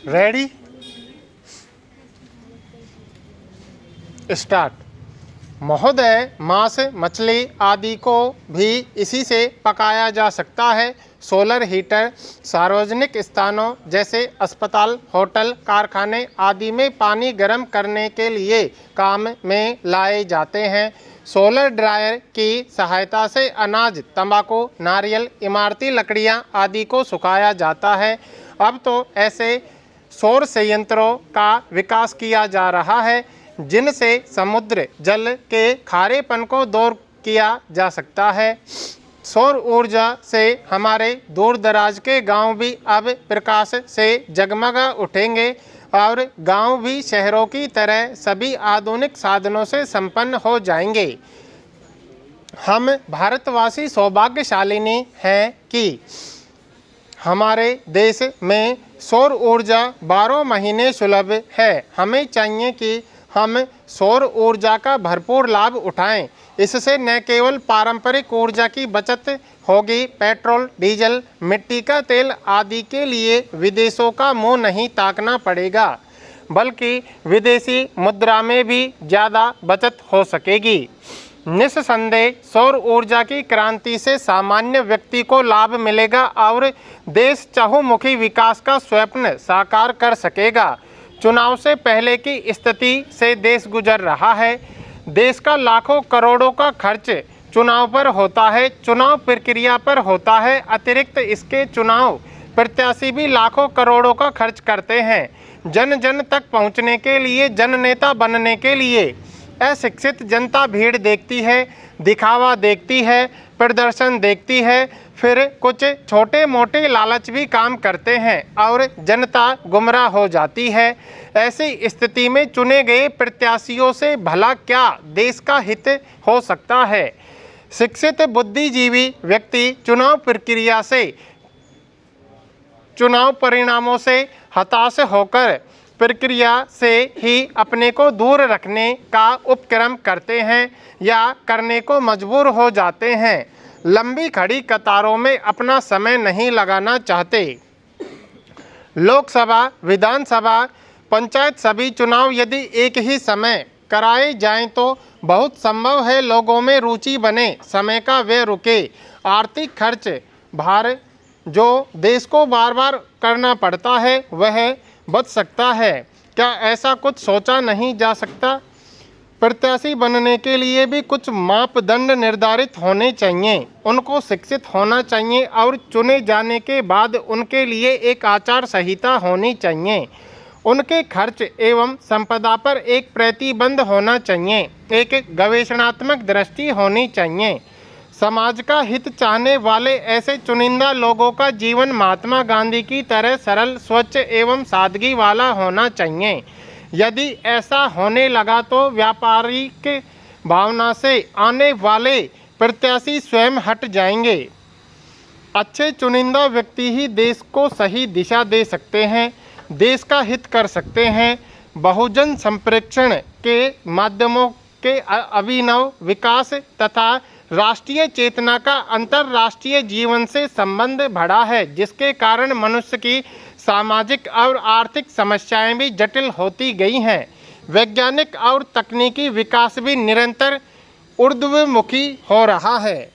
Ready, start. महोदय, मांस, मछली आदि को भी इसी से पकाया जा सकता है। सोलर हीटर सार्वजनिक स्थानों जैसे अस्पताल, होटल, कारखाने आदि में पानी गर्म करने के लिए काम में लाए जाते हैं। सोलर ड्रायर की सहायता से अनाज, तंबाकू, नारियल, इमारती लकड़ियां आदि को सुखाया जाता है। अब तो ऐसे सौर संयंत्रों का विकास किया जा रहा है जिनसे समुद्र जल के खारेपन को दूर किया जा सकता है। सौर ऊर्जा से हमारे दूर दराज के गांव भी अब प्रकाश से जगमगा उठेंगे और गांव भी शहरों की तरह सभी आधुनिक साधनों से संपन्न हो जाएंगे। हम भारतवासी सौभाग्यशालिनी हैं कि हमारे देश में सौर ऊर्जा 12 महीने सुलभ है। हमें चाहिए कि हम सौर ऊर्जा का भरपूर लाभ उठाएं। इससे न केवल पारंपरिक ऊर्जा की बचत होगी, पेट्रोल, डीजल, मिट्टी का तेल आदि के लिए विदेशों का मुंह नहीं ताकना पड़ेगा, बल्कि विदेशी मुद्रा में भी ज़्यादा बचत हो सकेगी। निस्संदेह सौर ऊर्जा की क्रांति से सामान्य व्यक्ति को लाभ मिलेगा और देश चहुमुखी विकास का स्वप्न साकार कर सकेगा। चुनाव से पहले की स्थिति से देश गुजर रहा है। देश का लाखों करोड़ों का खर्च चुनाव पर होता है, चुनाव प्रक्रिया पर होता है। अतिरिक्त इसके चुनाव प्रत्याशी भी लाखों करोड़ों का खर्च करते हैं। जन जन तक पहुंचने के लिए, जननेता बनने के लिए अशिक्षित जनता भीड़ देखती है, दिखावा देखती है, प्रदर्शन देखती है, फिर कुछ छोटे मोटे लालच भी काम करते हैं और जनता गुमराह हो जाती है। ऐसी स्थिति में चुने गए प्रत्याशियों से भला क्या देश का हित हो सकता है। शिक्षित बुद्धिजीवी व्यक्ति चुनाव प्रक्रिया से, चुनाव परिणामों से हताश होकर प्रक्रिया से ही अपने को दूर रखने का उपक्रम करते हैं या करने को मजबूर हो जाते हैं। लंबी खड़ी कतारों में अपना समय नहीं लगाना चाहते। लोकसभा, विधानसभा, पंचायत सभी चुनाव यदि एक ही समय कराए जाएं तो बहुत संभव है लोगों में रुचि बने, समय का व्यय रुके, आर्थिक खर्च भार जो देश को बार बार करना पड़ता है वह बच सकता है। क्या ऐसा कुछ सोचा नहीं जा सकता? प्रत्याशी बनने के लिए भी कुछ मापदंड निर्धारित होने चाहिए। उनको शिक्षित होना चाहिए और चुने जाने के बाद उनके लिए एक आचार संहिता होनी चाहिए। उनके खर्च एवं संपदा पर एक प्रतिबंध होना चाहिए, एक गवेषणात्मक दृष्टि होनी चाहिए। समाज का हित चाहने वाले ऐसे चुनिंदा लोगों का जीवन महात्मा गांधी की तरह सरल, स्वच्छ एवं सादगी वाला होना चाहिए। यदि ऐसा होने लगा तो व्यापारिक भावना से आने वाले प्रत्याशी स्वयं हट जाएंगे। अच्छे चुनिंदा व्यक्ति ही देश को सही दिशा दे सकते हैं, देश का हित कर सकते हैं। बहुजन संप्रेक्षण के माध्यमों के अभिनव विकास तथा राष्ट्रीय चेतना का अंतर्राष्ट्रीय जीवन से संबंध बढ़ा है, जिसके कारण मनुष्य की सामाजिक और आर्थिक समस्याएं भी जटिल होती गई हैं। वैज्ञानिक और तकनीकी विकास भी निरंतर ऊर्ध्वमुखी हो रहा है।